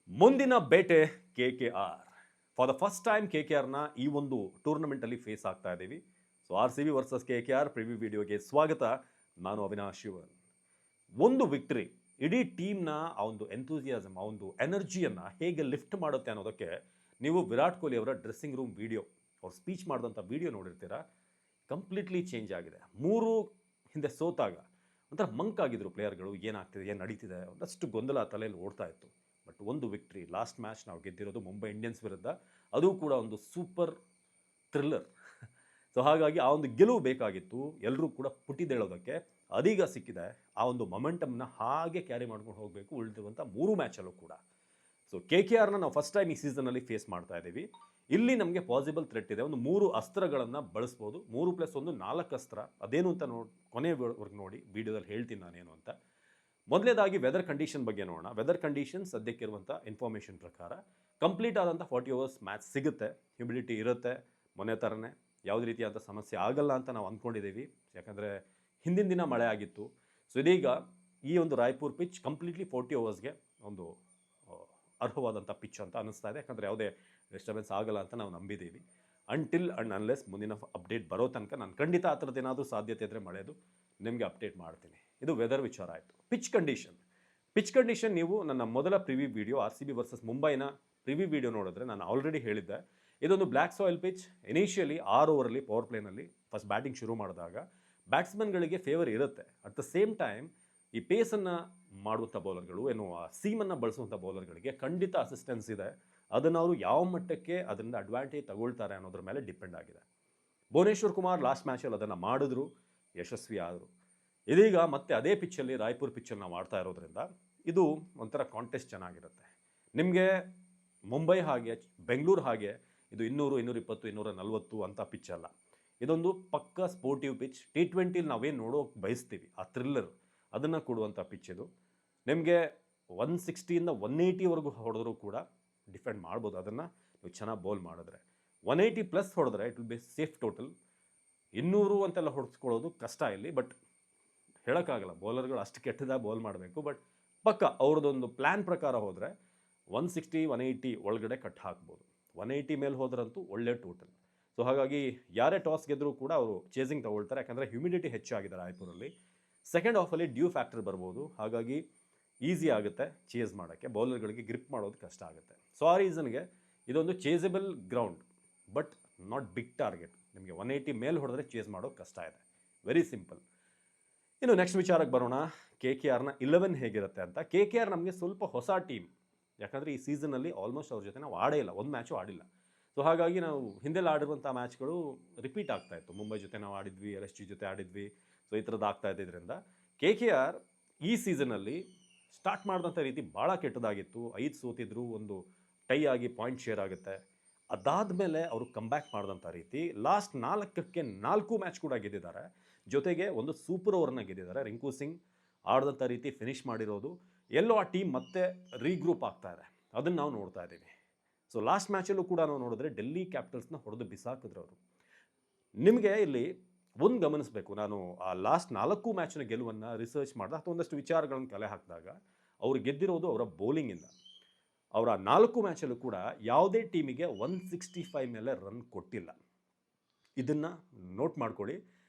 ಮುಂದಿನ ಬೇಟೆ KKR. For the first time KKRನ ಈ ಒಂದು ಟೂರ್ನಮೆಂಟಲ್ಲಿ ಫೇಸ್ ಆಗ್ತಾ ಇದ್ದೀವಿ. So RCB versus KKR preview ವಿಡಿಯೋಗೆ ಸ್ವಾಗತ. ನಾನು ಅವಿನಾಶ್ ಶಿವನ್. ಒಂದು ವಿಕ್ಟರಿ ಇಡೀ ಟೀಮ್ನ ಆ ಒಂದು ಎಂಥೂಸಿಯಾಸಮ್, ಆ ಒಂದು ಎನರ್ಜಿಯನ್ನು ಹೇಗೆ ಲಿಫ್ಟ್ ಮಾಡುತ್ತೆ ಅನ್ನೋದಕ್ಕೆ ನೀವು ವಿರಾಟ್ ಕೊಹ್ಲಿ ಅವರ ಡ್ರೆಸ್ಸಿಂಗ್ ರೂಮ್ ವಿಡಿಯೋ, ಅವ್ರು ಸ್ಪೀಚ್ ಮಾಡಿದಂಥ ವಿಡಿಯೋ ನೋಡಿರ್ತೀರಾ. ಕಂಪ್ಲೀಟ್ಲಿ ಚೇಂಜ್ ಆಗಿದೆ. ಮೂರು ಹಿಂದೆ ಸೋತಾಗ ಒಂಥರ ಮಂಕ್ ಆಗಿದ್ರು ಪ್ಲೇಯರ್ಗಳು. ಏನಾಗ್ತಿದೆ, ಏನು ನಡೀತಿದೆ, ಒಂದಷ್ಟು ಗೊಂದಲ ತಲೆಯಲ್ಲಿ ಓಡ್ತಾ ಇತ್ತು. ಬಟ್ ಒಂದು ವಿಕ್ಟ್ರಿ, ಲಾಸ್ಟ್ ಮ್ಯಾಚ್ ನಾವು ಗೆದ್ದಿರೋದು ಮುಂಬೈ ಇಂಡಿಯನ್ಸ್ ವಿರುದ್ಧ, ಅದು ಕೂಡ ಒಂದು ಸೂಪರ್ ಥ್ರಿಲ್ಲರ್. ಸೊ ಹಾಗಾಗಿ ಆ ಒಂದು ಗೆಲುವು ಬೇಕಾಗಿತ್ತು ಎಲ್ಲರೂ ಕೂಡ ಪುಟಿದೇಳೋದಕ್ಕೆ. ಅದೀಗ ಸಿಕ್ಕಿದೆ. ಆ ಒಂದು ಮೊಮೆಂಟಮ್ನ ಹಾಗೆ ಕ್ಯಾರಿ ಮಾಡ್ಕೊಂಡು ಹೋಗಬೇಕು ಉಳಿದಿರುವಂಥ ಮೂರು ಮ್ಯಾಚಲ್ಲೂ ಕೂಡ. ಸೊ KKRನ ನಾವು ಫಸ್ಟ್ ಟೈಮ್ ಈ ಸೀಸನಲ್ಲಿ ಫೇಸ್ ಮಾಡ್ತಾ ಇದ್ದೀವಿ. ಇಲ್ಲಿ ನಮಗೆ ಪಾಸಿಬಲ್ ಥ್ರೆಟ್ ಇದೆ. ಒಂದು 3 ಅಸ್ತ್ರಗಳನ್ನು ಬಳಸ್ಬೋದು. 3+1 4 ಅಸ್ತ್ರ. ಅದೇನು ಅಂತ ಕೊನೆವರೆಗೂ ನೋಡಿ, ವಿಡಿಯೋದಲ್ಲಿ ಹೇಳ್ತೀನಿ ನಾನೇನು ಅಂತ. ಮೊದಲೇದಾಗಿ ವೆದರ್ ಕಂಡೀಷನ್ ಬಗ್ಗೆ ನೋಡೋಣ. ವೆದರ್ ಕಂಡೀಷನ್ ಸದ್ಯಕ್ಕಿರುವಂಥ ಇನ್ಫಾರ್ಮೇಷನ್ ಪ್ರಕಾರ ಕಂಪ್ಲೀಟ್ ಆದಂಥ 40 ಅವರ್ಸ್ ಮ್ಯಾಚ್ ಸಿಗುತ್ತೆ. ಹ್ಯುಮಿಡಿಟಿ ಇರುತ್ತೆ, ಮೊನ್ನೆ ಥರನೇ ಯಾವುದೇ ರೀತಿಯಾದ ಸಮಸ್ಯೆ ಆಗಲ್ಲ ಅಂತ ನಾವು ಅಂದ್ಕೊಂಡಿದ್ದೀವಿ. ಯಾಕಂದರೆ ಹಿಂದಿನ ದಿನ ಮಳೆ ಆಗಿತ್ತು. ಸೊ ಇದೀಗ ಈ ಒಂದು ರಾಯ್ಪುರ್ ಪಿಚ್ ಕಂಪ್ಲೀಟ್ಲಿ 40 ಅವರ್ಸ್ಗೆ ಒಂದು ಅರ್ಹವಾದಂಥ ಪಿಚ್ ಅಂತ ಅನ್ನಿಸ್ತಾ ಇದೆ. ಯಾಕಂದರೆ ಯಾವುದೇ ಡಿಸ್ಟರ್ಬೆನ್ಸ್ ಆಗಲ್ಲ ಅಂತ ನಾವು ನಂಬಿದ್ದೀವಿ. ಅಂಟಿಲ್ ಆ್ಯಂಡ್ ಅನ್ಲೆಸ್ ಮುಂದಿನ ಅಪ್ಡೇಟ್ ಬರೋ ತನಕ ನಾನು ಖಂಡಿತ ಆ ಥರದ್ದು ಏನಾದರೂ ಸಾಧ್ಯತೆ ಇದ್ದರೆ ಮಳೆದು ನಿಮಗೆ ಅಪ್ಡೇಟ್ ಮಾಡ್ತೀನಿ. ಇದು ವೆದರ್ ವಿಚಾರ ಆಯಿತು. ಪಿಚ್ ಕಂಡೀಷನ್ ನೀವು ನನ್ನ ಮೊದಲ ಪ್ರಿವ್ಯೂ ವಿಡಿಯೋ RCB ವರ್ಸಸ್ ಮುಂಬೈನ ಪ್ರಿವ್ಯೂ ವಿಡಿಯೋ ನೋಡಿದ್ರೆ ನಾನು ಆಲ್ರೆಡಿ ಹೇಳಿದ್ದೆ. ಇದೊಂದು ಬ್ಲ್ಯಾಕ್ ಸಾಯಿಲ್ ಪಿಚ್. ಇನಿಷಿಯಲಿ 6 ಓವರಲ್ಲಿ ಪವರ್ ಪ್ಲೇನಲ್ಲಿ ಫಸ್ಟ್ ಬ್ಯಾಟಿಂಗ್ ಶುರು ಮಾಡಿದಾಗ ಬ್ಯಾಟ್ಸ್ಮನ್ಗಳಿಗೆ ಫೇವರ್ ಇರುತ್ತೆ. ಅಟ್ ದ ಸೇಮ್ ಟೈಮ್ ಈ ಪೇಸನ್ನು ಮಾಡುವಂಥ ಬೌಲರ್ಗಳು, ಏನು ಸೀಮನ್ನು ಬಳಸುವಂಥ ಬೌಲರ್ಗಳಿಗೆ ಖಂಡಿತ ಅಸಿಸ್ಟೆನ್ಸ್ ಇದೆ. ಅದನ್ನು ಅವರು ಯಾವ ಮಟ್ಟಕ್ಕೆ ಅದರಿಂದ ಅಡ್ವಾಂಟೇಜ್ ತಗೊಳ್ತಾರೆ ಅನ್ನೋದ್ರ ಮೇಲೆ ಡಿಪೆಂಡ್ ಆಗಿದೆ. ಭುವನೇಶ್ವರ್ ಕುಮಾರ್ ಲಾಸ್ಟ್ ಮ್ಯಾಚಲ್ಲಿ ಅದನ್ನು ಮಾಡಿದ್ರು, ಯಶಸ್ವಿ ಆದರು. ಇದೀಗ ಮತ್ತೆ ಅದೇ ಪಿಚ್ಚಲ್ಲಿ, ರಾಯ್ಪುರ್ ಪಿಚ್ಚಲ್ಲಿ ನಾವು ಆಡ್ತಾ ಇರೋದ್ರಿಂದ ಇದು ಒಂಥರ ಕಾಂಟೆಸ್ಟ್ ಚೆನ್ನಾಗಿರುತ್ತೆ. ನಿಮಗೆ ಮುಂಬೈ ಹಾಗೆ, ಬೆಂಗಳೂರು ಹಾಗೆ ಇದು 200, 220, 240 ಅಂತ ಪಿಚ್ ಅಲ್ಲ. ಇದೊಂದು ಪಕ್ಕ ಸ್ಪೋರ್ಟಿವ್ ಪಿಚ್. T20 ನಾವೇನು ನೋಡೋಕೆ ಬಯಸ್ತೀವಿ, ಆ ಥ್ರಿಲ್ಲರ್ ಅದನ್ನು ಕೊಡುವಂಥ ಪಿಚ್ ಇದು. ನಿಮಗೆ 160ಇಂದ 180ವರೆಗೂ ಹೊಡೆದ್ರೂ ಕೂಡ ಡಿಫೆಂಡ್ ಮಾಡ್ಬೋದು. ಅದನ್ನು ನೀವು ಚೆನ್ನಾಗಿ ಬೌಲ್ ಮಾಡಿದ್ರೆ 180+ ಹೊಡೆದ್ರೆ it will be safe total. 200 ಅಂತೆಲ್ಲ ಹೊಡೆಸ್ಕೊಳ್ಳೋದು ಕಷ್ಟ ಇಲ್ಲಿ. ಬಟ್ ಹೇಳೋಕ್ಕಾಗಲ್ಲ, ಬೌಲರ್ಗಳು ಅಷ್ಟು ಕೆಟ್ಟದಾಗಿ ಬೌಲ್ ಮಾಡಬೇಕು. ಬಟ್ ಪಕ್ಕ ಅವ್ರದ್ದೊಂದು ಪ್ಲ್ಯಾನ್ ಪ್ರಕಾರ ಹೋದರೆ 160, 180 ಒಳಗಡೆ ಕಟ್ ಹಾಕ್ಬೋದು. 180 ಮೇಲೆ ಹೋದ್ರಂತೂ ಒಳ್ಳೆ ಟೋಟಲ್. ಸೊ ಹಾಗಾಗಿ ಯಾರೇ ಟಾಸ್ ಗೆದ್ದರೂ ಕೂಡ ಅವರು ಚೇಸಿಂಗ್ ತಗೊಳ್ತಾರೆ. ಯಾಕಂದರೆ ಹ್ಯುಮಿಡಿಟಿ ಹೆಚ್ಚಾಗಿದೆ ರಾಯ್ಪುರಲ್ಲಿ. ಸೆಕೆಂಡ್ ಹಾಫಲ್ಲಿ ಡ್ಯೂ ಫ್ಯಾಕ್ಟರ್ ಬರ್ಬೋದು. ಹಾಗಾಗಿ ಈಸಿ ಆಗುತ್ತೆ ಚೇಸ್ ಮಾಡೋಕ್ಕೆ, ಬೌಲರ್ಗಳಿಗೆ ಗ್ರಿಪ್ ಮಾಡೋದು ಕಷ್ಟ ಆಗುತ್ತೆ. ಸೊ ಆ ರೀಸನ್ಗೆ ಇದೊಂದು chasable ground, but not big target. ನಿಮಗೆ 180 ಮೇಲೆ ಹೊಡೆದ್ರೆ ಚೇಸ್ ಮಾಡೋದು ಕಷ್ಟ ಇದೆ. Very simple. ಇನ್ನು ನೆಕ್ಸ್ಟ್ ವಿಚಾರಕ್ಕೆ ಬರೋಣ. KKRನ 11 ಹೇಗಿರುತ್ತೆ ಅಂತ. KKR ನಮಗೆ ಸ್ವಲ್ಪ ಹೊಸ ಟೀಮ್. ಯಾಕಂದರೆ ಈ ಸೀಸನಲ್ಲಿ ಆಲ್ಮೋಸ್ಟ್ ಅವ್ರ ಜೊತೆ ನಾವು ಆಡೇ ಇಲ್ಲ, ಒಂದು ಮ್ಯಾಚು ಆಡಿಲ್ಲ. ಸೊ ಹಾಗಾಗಿ ನಾವು ಹಿಂದೆಲ್ಲ ಆಡಿರುವಂಥ ಮ್ಯಾಚ್ಗಳು ರಿಪೀಟ್ ಆಗ್ತಾಯಿತ್ತು. ಮುಂಬೈ ಜೊತೆ ನಾವು ಆಡಿದ್ವಿ, LSG ಜೊತೆ ಆಡಿದ್ವಿ. ಸೊ ಈ ಥರದ್ದು ಆಗ್ತಾ ಇದ್ದಿದ್ದರಿಂದ KKR ಈ ಸೀಸನಲ್ಲಿ ಸ್ಟಾರ್ಟ್ ಮಾಡಿದಂಥ ರೀತಿ ಭಾಳ ಕೆಟ್ಟದಾಗಿತ್ತು. 5 ಸೋತಿದ್ರು, ಒಂದು ಟೈ ಆಗಿ ಪಾಯಿಂಟ್ ಶೇರ್ ಆಗುತ್ತೆ. ಅದಾದಮೇಲೆ ಅವರು ಕಮ್ಬ್ಯಾಕ್ ಮಾಡಿದಂಥ ರೀತಿ, ಲಾಸ್ಟ್ 4ಕ್ಕೆ 4 ಮ್ಯಾಚ್ ಕೂಡ ಗೆದ್ದಿದ್ದಾರೆ. ಜೊತೆಗೆ ಒಂದು ಸೂಪರ್ ಓವರ್ನ ಗೆದ್ದಿದ್ದಾರೆ. ರಿಂಕು ಸಿಂಗ್ ಆಡಿದಂಥ ರೀತಿ ಫಿನಿಷ್ ಮಾಡಿರೋದು, ಎಲ್ಲೋ ಆ ಟೀಮ್ ಮತ್ತೆ ರೀಗ್ರೂಪ್ ಆಗ್ತಾ ಇದೆ. ಅದನ್ನು ನಾವು ನೋಡ್ತಾ ಇದ್ದೀವಿ. ಸೊ ಲಾಸ್ಟ್ ಮ್ಯಾಚಲ್ಲೂ ಕೂಡ ನಾವು ನೋಡಿದ್ರೆ ಡೆಲ್ಲಿ ಕ್ಯಾಪಿಟಲ್ಸ್ನ ಹೊಡೆದು ಬಿಸಾಕಿದ್ರು ಅವರು. ನಿಮಗೆ ಇಲ್ಲಿ ಒಂದು ಗಮನಿಸಬೇಕು. ನಾನು ಆ ಲಾಸ್ಟ್ 4 ಮ್ಯಾಚ್ನ ಗೆಲುವನ್ನು ರಿಸರ್ಚ್ ಮಾಡಿದೆ ಅಥವಾ ಒಂದಷ್ಟು ವಿಚಾರಗಳನ್ನು ಕಲೆ ಹಾಕಿದಾಗ ಅವರು ಗೆದ್ದಿರೋದು ಅವರ ಬೌಲಿಂಗಿಂದ. ಅವರ 4 ಮ್ಯಾಚಲ್ಲೂ ಕೂಡ ಯಾವುದೇ ಟೀಮಿಗೆ 165 ಮೇಲೆ ರನ್ ಕೊಟ್ಟಿಲ್ಲ. ಇದನ್ನು ನೋಟ್ ಮಾಡ್ಕೊಳ್ಳಿ.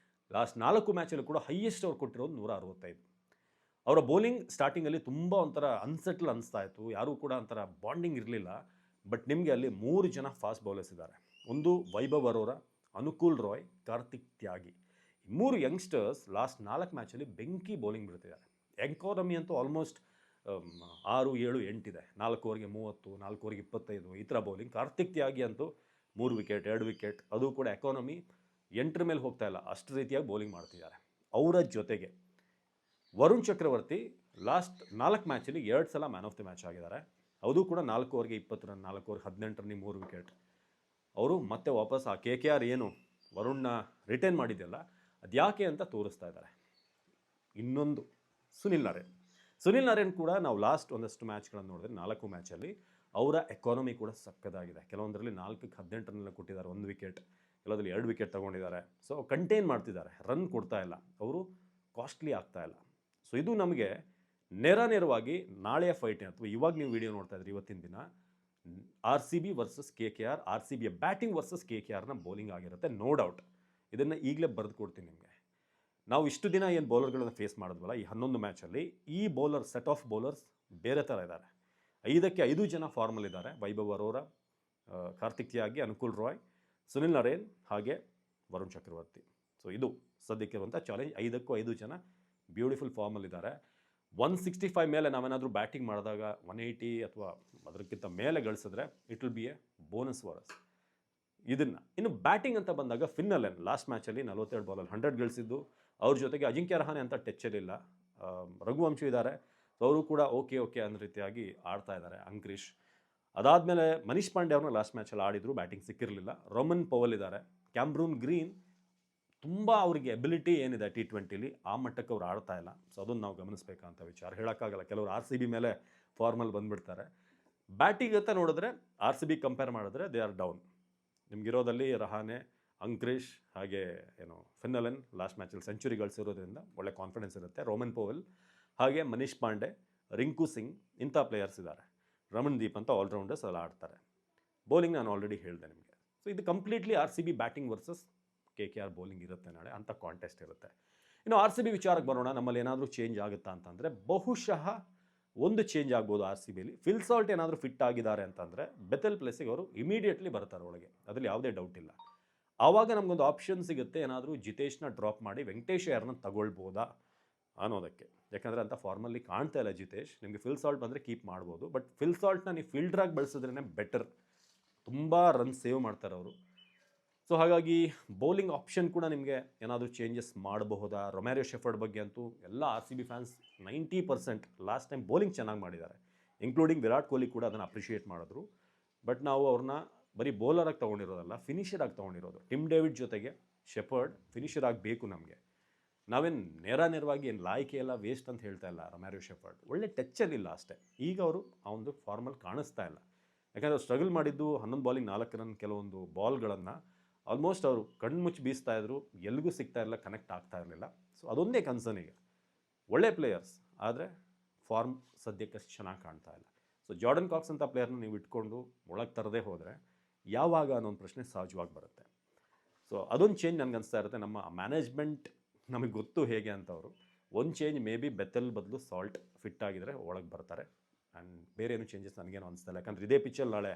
ಲಾಸ್ಟ್ 4 ಮ್ಯಾಚಲ್ಲೂ ಕೂಡ ಹೈಯೆಸ್ಟ್ ಅವ್ರು ಕೊಟ್ಟಿರೋದು 165. ಅವರ ಬೌಲಿಂಗ್ ಸ್ಟಾರ್ಟಿಂಗಲ್ಲಿ ತುಂಬ ಒಂಥರ ಅನ್ಸೆಟ್ಲ್ ಅನಿಸ್ತಾ ಇತ್ತು. ಯಾರೂ ಕೂಡ ಒಂಥರ ಬಾಂಡಿಂಗ್ ಇರಲಿಲ್ಲ. ಬಟ್ ನಿಮಗೆ ಅಲ್ಲಿ 3 ಜನ ಫಾಸ್ಟ್ ಬೌಲರ್ಸ್ ಇದ್ದಾರೆ. ಒಂದು ವೈಭವ್ ಅರೋರಾ, ಅನುಕೂಲ್ ರಾಯ್, ಕಾರ್ತಿಕ್ ತ್ಯಾಗಿ. ಈ 3 ಯಂಗ್ಸ್ಟರ್ಸ್ ಲಾಸ್ಟ್ 4 ಮ್ಯಾಚಲ್ಲಿ ಬೆಂಕಿ ಬೌಲಿಂಗ್ ಬಿಡ್ತಿದ್ದಾರೆ. ಎಕಾನಮಿ ಅಂತೂ ಆಲ್ಮೋಸ್ಟ್ 6, 7, 8 ಇದೆ. 4 ಓವರ್ಗೆ 30, 4 ಓವರ್ಗೆ 25 ಈ ಥರ ಬೌಲಿಂಗ್. ಕಾರ್ತಿಕ್ ತ್ಯಾಗಿ ಅಂತೂ 3 ವಿಕೆಟ್, 2 ವಿಕೆಟ್, ಅದು ಕೂಡ ಎಕಾನಮಿ 8 ಮೇಲೆ ಹೋಗ್ತಾ ಇಲ್ಲ, ಅಷ್ಟು ರೀತಿಯಾಗಿ ಬೌಲಿಂಗ್ ಮಾಡ್ತಿದ್ದಾರೆ. ಅವರ ಜೊತೆಗೆ ವರುಣ್ ಚಕ್ರವರ್ತಿ ಲಾಸ್ಟ್ 4 ಮ್ಯಾಚಲ್ಲಿ 2 ಸಲ ಮ್ಯಾನ್ ಆಫ್ ದಿ ಮ್ಯಾಚ್ ಆಗಿದ್ದಾರೆ. ಅದು ಕೂಡ 4 ಓವರ್ಗೆ 20 ರನ್, 4 ಓವರ್ಗೆ 18 ರನ್, 3 ವಿಕೆಟ್. ಅವರು ಮತ್ತೆ ವಾಪಸ್ ಆ KKR ಏನು ವರುಣ್ನ ರಿಟೈನ್ ಮಾಡಿದೆಯಲ್ಲ ಅದು ಯಾಕೆ ಅಂತ ತೋರಿಸ್ತಾ ಇದ್ದಾರೆ. ಇನ್ನೊಂದು ಸುನಿಲ್ ನರೇನ್ ಕೂಡ ನಾವು ಲಾಸ್ಟ್ ಒಂದಷ್ಟು ಮ್ಯಾಚ್ಗಳನ್ನು ನೋಡಿದ್ರೆ 4 ಮ್ಯಾಚಲ್ಲಿ ಅವರ ಎಕಾನಮಿ ಕೂಡ ಸಕ್ಕದಾಗಿದೆ. ಕೆಲವೊಂದರಲ್ಲಿ 4ಕ್ಕೆ 18 ರನ್ನೆಲ್ಲ ಕೊಟ್ಟಿದ್ದಾರೆ, 1 ವಿಕೆಟ್, ಕೆಲವೊಂದರಲ್ಲಿ 2 ವಿಕೆಟ್ ತೊಗೊಂಡಿದ್ದಾರೆ. ಸೊ ಕಂಟೈನ್ ಮಾಡ್ತಿದ್ದಾರೆ, ರನ್ ಕೊಡ್ತಾ ಇಲ್ಲ, ಅವರು ಕಾಸ್ಟ್ಲಿ ಆಗ್ತಾ ಇಲ್ಲ. ಸೊ ಇದು ನಮಗೆ ನೇರವಾಗಿ ನಾಳೆಯ ಫೈಟ್ ಅಥವಾ ಇವಾಗ ನೀವು ವಿಡಿಯೋ ನೋಡ್ತಾ ಇದ್ರಿ ಇವತ್ತಿನ ದಿನ RCB ವರ್ಸಸ್ KKR, RCBಯ ಬ್ಯಾಟಿಂಗ್ ವರ್ಸಸ್ KKRನ ಬೌಲಿಂಗ್ ಆಗಿರುತ್ತೆ, ನೋ ಡೌಟ್. ಇದನ್ನು ಈಗಲೇ ಬರೆದು ಕೊಡ್ತೀನಿ ನಿಮಗೆ. ನಾವು ಇಷ್ಟು ದಿನ ಏನು ಬೌಲರ್ಗಳನ್ನು ಫೇಸ್ ಮಾಡಿದ್ವಲ್ಲ ಈ 11 ಮ್ಯಾಚಲ್ಲಿ, ಈ ಬೌಲರ್ ಸೆಟ್ ಆಫ್ ಬೌಲರ್ಸ್ ಬೇರೆ ಥರ ಇದ್ದಾರೆ. 5ಕ್ಕೆ 5 ಜನ ಫಾರ್ಮಲ್ಲಿದ್ದಾರೆ. ವೈಭವ್ ಅರೋರಾ, ಕಾರ್ತಿಕ್ ತ್ಯಾಗಿ, ಅನುಕೂಲ್ ರಾಯ್, ಸುನಿಲ್ ನರೇನ್ ಹಾಗೆ ವರುಣ್ ಚಕ್ರವರ್ತಿ. ಸೊ ಇದು ಸದ್ಯಕ್ಕಿರುವಂಥ ಚಾಲೆಂಜ್. 5ಕ್ಕೂ 5 ಜನ ಬ್ಯೂಟಿಫುಲ್ ಫಾರ್ಮಲ್ಲಿದ್ದಾರೆ. 165 ಮೇಲೆ ನಾವೇನಾದರೂ ಬ್ಯಾಟಿಂಗ್ ಮಾಡಿದಾಗ 180 ಅಥವಾ ಅದಕ್ಕಿಂತ ಮೇಲೆ ಗಳಿಸಿದ್ರೆ it will be A bonus for us. ಇನ್ನು ಬ್ಯಾಟಿಂಗ್ ಅಂತ ಬಂದಾಗ ಫಿನ್ ಅಲೆನ್ ಲಾಸ್ಟ್ ಮ್ಯಾಚಲ್ಲಿ 47 ಬಾಲಲ್ಲಿ 100 ಗಳಿಸಿದ್ದು. ಅವ್ರ ಜೊತೆಗೆ ಅಜಿಂಕ್ಯ ರಹಾನೆ ಅಂತ ಟಚ್ಚಲ್ಲಿಲ್ಲ, ರಘುವಂಶಿ ಇದ್ದಾರೆ, ಸೊ ಅವರು ಕೂಡ ಓಕೆ ಅನ್ನೋ ರೀತಿಯಾಗಿ ಆಡ್ತಾ ಇದ್ದಾರೆ. ಅಂಕ್ರಿಶ್ ಅದಾದಮೇಲೆ ಮನೀಶ್ ಪಾಂಡೆ ಅವ್ರನ್ನ ಲಾಸ್ಟ್ ಮ್ಯಾಚಲ್ಲಿ ಆಡಿದ್ರು, ಬ್ಯಾಟಿಂಗ್ ಸಿಕ್ಕಿರಲಿಲ್ಲ. ರೋಮನ್ ಪವಲ್ ಇದ್ದಾರೆ. ಕ್ಯಾಮ್ರೂನ್ ಗ್ರೀನ್ ತುಂಬ ಅವರಿಗೆ ಎಬಿಲಿಟಿ ಏನಿದೆ T20ಲಿ ಆ ಮಟ್ಟಕ್ಕೆ ಅವ್ರು ಆಡ್ತಾ ಇಲ್ಲ. ಸೊ ಅದನ್ನು ನಾವು ಗಮನಿಸಬೇಕಂತ ವಿಚಾರ. ಹೇಳೋಕ್ಕಾಗಲ್ಲ, ಕೆಲವರು RCB ಮೇಲೆ ಫಾರ್ಮಲ್ಲಿ ಬಂದುಬಿಡ್ತಾರೆ. ಬ್ಯಾಟಿಂಗ್ ಅಂತ ನೋಡಿದ್ರೆ RCB ಕಂಪೇರ್ ಮಾಡಿದ್ರೆ ದೇ ಆರ್ ಡೌನ್. ನಿಮಗಿರೋದಲ್ಲಿ ರಹಾನೆ, ಅಂಕ್ರಿಶ್ ಹಾಗೆ ಫಿನ್ ಅಲೆನ್ ಲಾಸ್ಟ್ ಮ್ಯಾಚಲ್ಲಿ ಸೆಂಚುರಿ ಗಳಿಸಿರೋದ್ರಿಂದ ಒಳ್ಳೆ ಕಾನ್ಫಿಡೆನ್ಸ್ ಇರುತ್ತೆ. ರೋಮನ್ ಪೋವೆಲ್ ಹಾಗೆ ಮನೀಶ್ ಪಾಂಡೆ, ರಿಂಕು ಸಿಂಗ್ ಇಂಥ ಪ್ಲೇಯರ್ಸ್ ಇದ್ದಾರೆ. ರಮಣ್ ದೀಪ್ ಅಂತ ಆಲ್ರೌಂಡರ್ಸ್ ಎಲ್ಲ ಆಡ್ತಾರೆ. ಬೌಲಿಂಗ್ ನಾನು ಆಲ್ರೆಡಿ ಹೇಳಿದೆ ನಿಮಗೆ. ಸೊ ಇದು completely RCB batting versus KKR bowling ಇರುತ್ತೆ ನಾಳೆ, ಅಂಥ ಕಾಂಟೆಸ್ಟ್ ಇರುತ್ತೆ. ಇನ್ನು RCB ವಿಚಾರಕ್ಕೆ ಬರೋಣ. ನಮ್ಮಲ್ಲಿ ಏನಾದರೂ ಚೇಂಜ್ ಆಗುತ್ತಾ ಅಂತಂದರೆ ಬಹುಶಃ ಒಂದು ಚೇಂಜ್ ಆಗ್ಬೋದು RCBಲಿ. ಫಿಲ್ ಸಾಲ್ಟ್ ಏನಾದರೂ ಫಿಟ್ ಆಗಿದ್ದಾರೆ ಅಂತಂದರೆ ಬೆಥೆಲ್ ಪ್ಲೇಸಿಗೆ ಅವರು ಇಮಿಡಿಯೇಟ್ಲಿ ಬರ್ತಾರೆ ಒಳಗೆ, ಅದರಲ್ಲಿ ಯಾವುದೇ ಡೌಟ್ ಇಲ್ಲ. ಆವಾಗ ನಮಗೊಂದು ಆಪ್ಷನ್ ಸಿಗುತ್ತೆ, ಏನಾದರೂ ಜಿತೇಶ್ನ ಡ್ರಾಪ್ ಮಾಡಿ ವೆಂಕಟೇಶ್ ಅಯ್ಯರ್ನ ತಗೊಳ್ಬೋದಾ ಅನ್ನೋದಕ್ಕೆ. ಯಾಕಂದರೆ ಅಂಥ ಫಾರ್ಮಲ್ಲಿ ಕಾಣ್ತಾ ಇಲ್ಲ ಜಿತೇಶ್. ನಿಮಗೆ ಫಿಲ್ ಸಾಲ್ಟ್ ಬಂದರೆ ಕೀಪ್ ಮಾಡ್ಬೋದು, ಬಟ್ ಫಿಲ್ ಸಾಲ್ಟ್ನ ನೀವು ಫೀಲ್ಡ್ರಾಗಿ ಬಳಸಿದ್ರೇ ಬೆಟರ್. ತುಂಬ ರನ್ ಸೇವ್ ಮಾಡ್ತಾರೆ ಅವರು. ಸೊ ಹಾಗಾಗಿ ಬೌಲಿಂಗ್ ಆಪ್ಷನ್ ಕೂಡ ನಿಮಗೆ ಏನಾದರೂ ಚೇಂಜಸ್ ಮಾಡಬಹುದಾ? ರೊಮ್ಯಾರಿಯೋ ಶೆಫರ್ಡ್ ಬಗ್ಗೆ ಅಂತೂ ಎಲ್ಲ RCB fans 90% last time bowling ಚೆನ್ನಾಗಿ ಮಾಡಿದ್ದಾರೆ, ಇನ್ಕ್ಲೂಡಿಂಗ್ ವಿರಾಟ್ ಕೊಹ್ಲಿ ಕೂಡ ಅದನ್ನು ಅಪ್ರಿಷಿಯೇಟ್ ಮಾಡಿದ್ರು. ಬಟ್ ನಾವು ಅವ್ರನ್ನ ಬರೀ ಬೌಲರಾಗಿ ತೊಗೊಂಡಿರೋದಲ್ಲ, ಫಿನಿಷರ್ ಆಗಿ ತೊಗೊಂಡಿರೋದು. ಟಿಮ್ ಡೇವಿಡ್ ಜೊತೆಗೆ ಶೆಫರ್ಡ್ ಫಿನಿಷರ್ ಆಗಬೇಕು ನಮಗೆ. ನಾವೇನು ನೇರವಾಗಿ ಏನು ಲಾಯ್ಕೆ ಎಲ್ಲ ವೇಸ್ಟ್ ಅಂತ ಹೇಳ್ತಾ ಇಲ್ಲ. ರೊಮ್ಯಾರಿಯೋ ಶೆಫರ್ಡ್ ಒಳ್ಳೆ ಟಚ್ಚಲ್ಲಿಲ್ಲ ಅಷ್ಟೇ. ಈಗ ಅವರು ಆ ಒಂದು ಫಾರ್ಮಲ್ಲಿ ಕಾಣಿಸ್ತಾ ಇಲ್ಲ. ಯಾಕಂದರೆ ಸ್ಟ್ರಗಲ್ ಮಾಡಿದ್ದು 11 ಬಾಲಿಂಗ್ 4 ರನ್ ಕೆಲವೊಂದು ಬಾಲ್ಗಳನ್ನು ಆಲ್ಮೋಸ್ಟ್ ಅವರು ಕಣ್ಮುಚ್ಚಿ ಬೀಸ್ತಾ ಇದ್ರು, ಎಲ್ಲಿಗೂ ಸಿಗ್ತಾ ಇರಲಿಲ್ಲ, ಕನೆಕ್ಟ್ ಆಗ್ತಾ ಇರಲಿಲ್ಲ. ಸೊ ಅದೊಂದೇ ಕನ್ಸರ್ನ್. ಈಗ ಒಳ್ಳೆ ಪ್ಲೇಯರ್ಸ್ ಆದರೆ ಫಾರ್ಮ್ ಸದ್ಯಕ್ಕೆ ಚೆನ್ನಾಗಿ ಕಾಣ್ತಾ ಇಲ್ಲ. ಸೊ ಜಾರ್ಡನ್ ಕಾಕ್ಸ್ ಅಂತ ಪ್ಲೇಯರ್ನ ನೀವು ಇಟ್ಕೊಂಡು ಒಳಗೆ ತರದೇ ಹೋದರೆ ಯಾವಾಗ ಅನ್ನೋ ಒಂದು ಪ್ರಶ್ನೆ ಸಹಜವಾಗಿ ಬರುತ್ತೆ. ಸೊ ಅದೊಂದು ಚೇಂಜ್ ನನಗೆ ಅನಿಸ್ತಾ ಇರುತ್ತೆ. ನಮ್ಮ ಮ್ಯಾನೇಜ್ಮೆಂಟ್ ನಮಗೆ ಗೊತ್ತು ಹೇಗೆ ಅಂತ. ಅವರು ಒಂದು ಚೇಂಜ್ ಮೇ ಬಿ ಬೆಥೆಲ್ ಬದಲು ಸಾಲ್ಟ್ ಫಿಟ್ ಆಗಿದ್ರೆ ಒಳಗೆ ಬರ್ತಾರೆ. ಆ್ಯಂಡ್ ಬೇರೆ ಏನು ಚೇಂಜಸ್ ನನಗೇನು ಅನಿಸ್ತಾ ಇಲ್ಲ. ಯಾಕಂದರೆ ಇದೇ ಪಿಚ್ಚಲ್ಲಿ ನಾಳೆ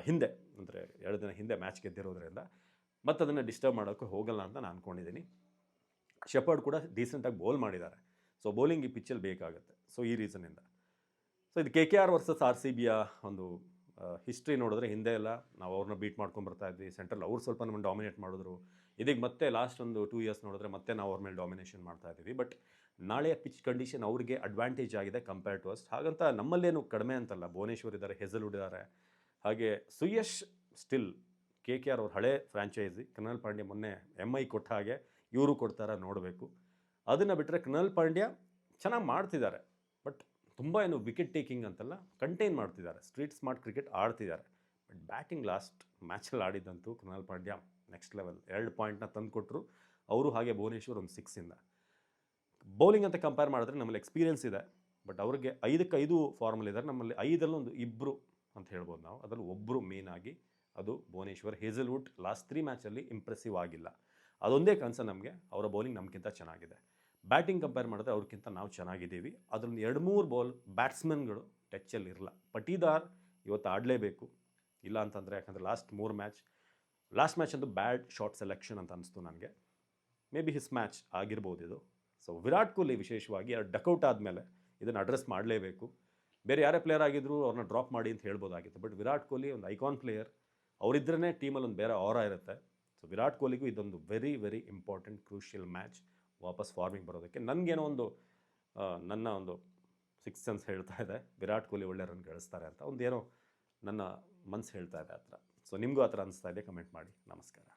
ಹಿಂದೆ ಅಂದರೆ 2 ದಿನ ಹಿಂದೆ ಮ್ಯಾಚ್ ಗೆದ್ದಿರೋದ್ರಿಂದ ಮತ್ತು ಅದನ್ನು ಡಿಸ್ಟರ್ಬ್ ಮಾಡೋಕ್ಕೆ ಹೋಗಲ್ಲ ಅಂತ ನಾನು ಅಂದ್ಕೊಂಡಿದ್ದೀನಿ. ಶೆಫರ್ಡ್ ಕೂಡ ಡೀಸೆಂಟಾಗಿ ಬೌಲ್ ಮಾಡಿದ್ದಾರೆ. ಸೊ ಬೌಲಿಂಗ್ ಈ ಪಿಚ್ಚಲ್ಲಿ ಬೇಕಾಗುತ್ತೆ. ಸೊ ಈ ರೀಸನಿಂದ. ಸೊ ಇದು KKR ವರ್ಸಸ್ RCBಯ ಒಂದು ಹಿಸ್ಟ್ರಿ ನೋಡಿದ್ರೆ ಹಿಂದೆ ಎಲ್ಲ ನಾವು ಅವ್ರನ್ನ ಬೀಟ್ ಮಾಡ್ಕೊಂಡು ಬರ್ತಾ ಇದ್ವಿ. ಸೆಂಟ್ರಲ್ ಅವ್ರು ಸ್ವಲ್ಪ ನಮ್ಮನ್ನು ಡಾಮಿನೇಟ್ ಮಾಡಿದ್ರು. ಇದೀಗ ಮತ್ತೆ ಲಾಸ್ಟ್ ಒಂದು 2 ಇಯರ್ಸ್ ನೋಡಿದ್ರೆ ಮತ್ತೆ ನಾವು ಅವ್ರ ಮೇಲೆ ಡಾಮಿನೇಷನ್ ಮಾಡ್ತಾ ಇದ್ದೀವಿ. ಬಟ್ ನಾಳೆಯ ಪಿಚ್ ಕಂಡೀಷನ್ ಅವ್ರಿಗೆ ಅಡ್ವಾಂಟೇಜ್ ಆಗಿದೆ ಕಂಪೇರ್ ಟು ಅಸ್. ಹಾಗಂತ ನಮ್ಮಲ್ಲೇನು ಕಡಿಮೆ ಅಂತಲ್ಲ. ಭುವನೇಶ್ವರ್ ಇದ್ದಾರೆ, ಹೆಜಲ್ವುಡ್ ಇದ್ದಾರೆ, ಹಾಗೆ ಸುಯಶ್ ಸ್ಟಿಲ್ KKR ಅವ್ರ ಹಳೆ ಫ್ರ್ಯಾಂಚೈಸಿ. ಕೃಣಾಲ್ ಪಾಂಡ್ಯ ಮೊನ್ನೆ MI ಕೊಟ್ಟ ಹಾಗೆ ಇವರು ಕೊಡ್ತಾರ ನೋಡಬೇಕು. ಅದನ್ನು ಬಿಟ್ಟರೆ ಕೃಣಾಲ್ ಪಾಂಡ್ಯ ಚೆನ್ನಾಗಿ ಮಾಡ್ತಿದ್ದಾರೆ, ಬಟ್ ತುಂಬ ಏನು ವಿಕೆಟ್ ಟೇಕಿಂಗ್ ಅಂತಲ್ಲ, ಕಂಟೈನ್ ಮಾಡ್ತಿದ್ದಾರೆ, ಸ್ಟ್ರೀಟ್ ಸ್ಮಾರ್ಟ್ ಕ್ರಿಕೆಟ್ ಆಡ್ತಿದ್ದಾರೆ. ಬಟ್ ಬ್ಯಾಟಿಂಗ್ ಲಾಸ್ಟ್ ಮ್ಯಾಚಲ್ಲಿ ಆಡಿದ್ದಂತೂ ಕೃಣಾಲ್ ಪಾಂಡ್ಯ ನೆಕ್ಸ್ಟ್ ಲೆವೆಲ್. 2 ಪಾಯಿಂಟ್ನ ತಂದು ಕೊಟ್ಟರು ಅವರು. ಹಾಗೆ ಭುವನೇಶ್ವರ್ ಒಂದು 6ಇಂದ. ಬೌಲಿಂಗ್ ಅಂತ ಕಂಪೇರ್ ಮಾಡಿದ್ರೆ ನಮ್ಮಲ್ಲಿ ಎಕ್ಸ್ಪೀರಿಯನ್ಸ್ ಇದೆ, ಬಟ್ ಅವ್ರಿಗೆ 5ಕ್ಕೆ 5 ಫಾರ್ಮಲ್ಲಿದ್ದಾರೆ. ನಮ್ಮಲ್ಲಿ 5 ಇಬ್ಬರು ಅಂತ ಹೇಳ್ಬೋದು ನಾವು. ಅದರಲ್ಲಿ ಒಬ್ಬರು ಮೇನ್ ಆಗಿ ಅದು ಭುವನೇಶ್ವರ್. ಹೇಜಲ್ವುಡ್ ಲಾಸ್ಟ್ 3 ಮ್ಯಾಚಲ್ಲಿ ಇಂಪ್ರೆಸಿವ್ ಆಗಿಲ್ಲ. ಅದೊಂದೇ ಕನ್ಸರ್ನ್ ನಮಗೆ. ಅವರ ಬೌಲಿಂಗ್ ನಮಗಿಂತ ಚೆನ್ನಾಗಿದೆ. ಬ್ಯಾಟಿಂಗ್ ಕಂಪೇರ್ ಮಾಡಿದ್ರೆ ಅವ್ರಿಗಿಂತ ನಾವು ಚೆನ್ನಾಗಿದ್ದೀವಿ. ಅದರಲ್ಲಿ 2-3 ಬ್ಯಾಟ್ಸ್ಮನ್ಗಳು ಟಚ್ಚಲ್ಲಿ ಇರಲ್ಲ. ಪಟೀದಾರ್ ಇವತ್ತು ಆಡಲೇಬೇಕು, ಇಲ್ಲ ಅಂತಂದರೆ ಯಾಕಂದರೆ ಲಾಸ್ಟ್ ಮ್ಯಾಚ್ ಅಂತೂ ಬ್ಯಾಡ್ ಶಾರ್ಟ್ ಸೆಲೆಕ್ಷನ್ ಅಂತ ಅನಿಸ್ತು ನನಗೆ. ಮೇ ಬಿ ಹಿಸ್ ಮ್ಯಾಚ್ ಆಗಿರ್ಬೋದು ಇದು. ಸೊ ವಿರಾಟ್ ಕೊಹ್ಲಿ ವಿಶೇಷವಾಗಿ ಡಕೌಟ್ ಆದಮೇಲೆ ಇದನ್ನು ಅಡ್ರೆಸ್ ಮಾಡಲೇಬೇಕು. ಬೇರೆ ಯಾರೇ ಪ್ಲೇಯರ್ ಆಗಿದ್ರು ಅವ್ರನ್ನ ಡ್ರಾಪ್ ಮಾಡಿ ಅಂತ ಹೇಳ್ಬೋದಾಗಿತ್ತು. ಬಟ್ ವಿರಾಟ್ ಕೊಹ್ಲಿ ಒಂದು ಐಕಾನ್ ಪ್ಲೇಯರ್. ಅವರಿದ್ರೇ ಟೀಮಲ್ಲಿ ಒಂದು ಬೇರೆ ಆರಾ ಇರುತ್ತೆ. ಸೊ ವಿರಾಟ್ ಕೊಹ್ಲಿಗೂ ಇದೊಂದು very very important crucial match ವಾಪಸ್ ಫಾರ್ಮಿಂಗ್ ಬರೋದಕ್ಕೆ. ನನಗೇನೋ ಒಂದು ನನ್ನ ಒಂದು 6th ಸೆನ್ಸ್ ಹೇಳ್ತಾ ಇದೆ ವಿರಾಟ್ ಕೊಹ್ಲಿ ಒಳ್ಳೆ ರನ್ ಗಳಿಸ್ತಾರೆ ಅಂತ. ಒಂದೇನೋ ನನ್ನ ಮನಸ್ಸು ಹೇಳ್ತಾ ಇದೆ ಆ ಥರ. ಸೊ ನಿಮಗೂ ಆ ಥರ ಅನಿಸ್ತಾ ಇದೆ? ಕಮೆಂಟ್ ಮಾಡಿ. ನಮಸ್ಕಾರ.